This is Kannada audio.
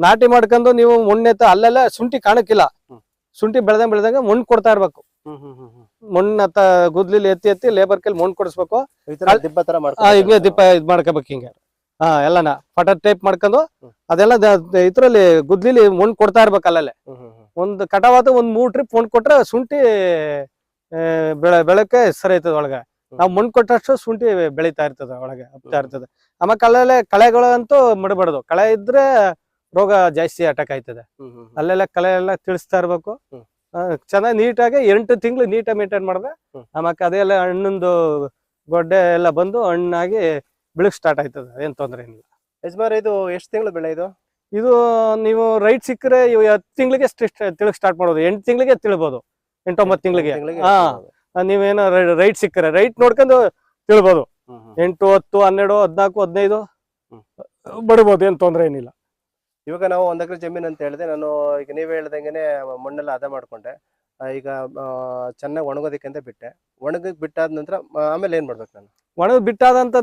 ನಾಟಿ ಮಾಡ್ಕೊಂಡು ನೀವು ಮಣ್ಣೆತ್ತ ಅಲ್ಲೆಲ್ಲ ಶುಂಠಿ ಕಾಣಕ್ಕಿಲ್ಲ. ಶುಂಠಿ ಬೆಳೆದಂಗ ಮಣ್ಣು ಕೊಡ್ತಾ ಇರ್ಬೇಕು. ಮಣ್ಣತ್ತ ಗುದ್ಲಿಲಿ ಎತ್ತಿ ಲೇಬರ್ ಕೈಲಿ ಮಣ್ಣು ಕೊಡಿಸ್ಬೇಕು. ಹಿಂಗೆ ದಿಪ್ಪ ಇದ್ ಮಾಡ್ಕೋಬೇಕು ಹಿಂಗೆ. ಎಲ್ಲಾನ ಪಟ ಟೈಪ್ ಮಾಡ್ಕೊಂಡು ಅದೆಲ್ಲ ಇದ್ರಲ್ಲಿ ಗುದ್ಲಿಲಿ ಮಣ್ಣು ಕೊಡ್ತಾ ಇರ್ಬೇಕು. ಅಲ್ಲಲ್ಲೇ ಒಂದ್ ಕಟಾವಾದ ಒಂದ್ 3 ಟ್ರಿಪ್ ಮಣ್ಣು ಕೊಟ್ರೆ ಶುಂಠಿ ಬೆಳಕ್ಕೆ ಸರಿ ಆಯ್ತದ ಒಳಗೆ. ನಾವ್ ಮಣ್ಣು ಕೊಟ್ಟಷ್ಟು ಶುಂಠಿ ಬೆಳೀತಾ ಇರ್ತದೆ, ಒಳಗೆ ಹಬ್ತಾ ಇರ್ತದೆ. ಆಮೇಲೆ ಕಳೆಗಳಂತೂ ಮಡಬಾರ್ದು. ಕಳೆ ಇದ್ರೆ ರೋಗ ಜಾಸ್ತಿ ಅಟ್ಯಾಕ್ ಆಯ್ತದೆ. ಅಲ್ಲೆಲ್ಲ ಕಳೆ ಎಲ್ಲ ತಿಳಿಸ್ತಾ ಇರ್ಬೇಕು. ಚೆನ್ನಾಗಿ ನೀಟಾಗಿ 8 ತಿಂಗಳು ನೀಟಾಗಿ ಮೇಂಟೈನ್ ಮಾಡಿದ್ರೆ ಆಮೇಲೆ ಅದೆಲ್ಲ ಹಣ್ಣೊಂದು ಗೊಡ್ಡೆ ಎಲ್ಲ ಬಂದು ಹಣ್ಣಾಗಿ ಬೆಳಕ್ ಸ್ಟಾರ್ಟ್ ಆಯ್ತದೆ. ಏನ್ ತೊಂದ್ರೆ ಏನಿಲ್ಲ. ಯಜಮಾನ್, ಇದು ಎಷ್ಟು ತಿಂಗಳು ಬೆಳೆ ಇದು? ಇದು ನೀವು ರೈಟ್ ಸಿಕ್ಕರೆ 10 ತಿಂಗಳಿಗೆ ತಿಳಕ್ ಸ್ಟಾರ್ಟ್ ಮಾಡೋದು. 8 ತಿಂಗಳಿಗೆ ತಿಳ್ಬೋದು, 8-9 ತಿಂಗಳಿಗೆ. ನೀವೇನೋ ರೈಟ್ ಸಿಕ್ಕರೆ ರೈಟ್ ನೋಡ್ಕೊಂಡು ತಿಳ್ಬೋದು. 8, 10, 12, 14, 15 ಬಡ್ಬೋದು. ಏನ್ ತೊಂದ್ರೆ ಏನಿಲ್ಲ. ಇವಾಗ ನಾವು 1 ಎಕರೆ ಜಮೀನ್ ಅಂತ ಹೇಳಿದೆ ನಾನು. ಈಗ ನೀವ್ ಹೇಳ್ದಂಗೆನೆ ಮಣ್ಣೆಲ್ಲ ಹದ ಮಾಡ್ಕೊಂಡೆ. ಈಗ ಚೆನ್ನಾಗಿ ಒಣಗೋದಕ್ಕೆ ಅಂತ ಬಿಟ್ಟೆ. ಒಣಗಕ್ ಬಿಟ್ಟಾದ ನಂತರ ಆಮೇಲೆ ಏನ್ ಮಾಡ್ಬೇಕು ನಾನು? ಒಣಗ್ ಬಿಟ್ಟಾದಂತ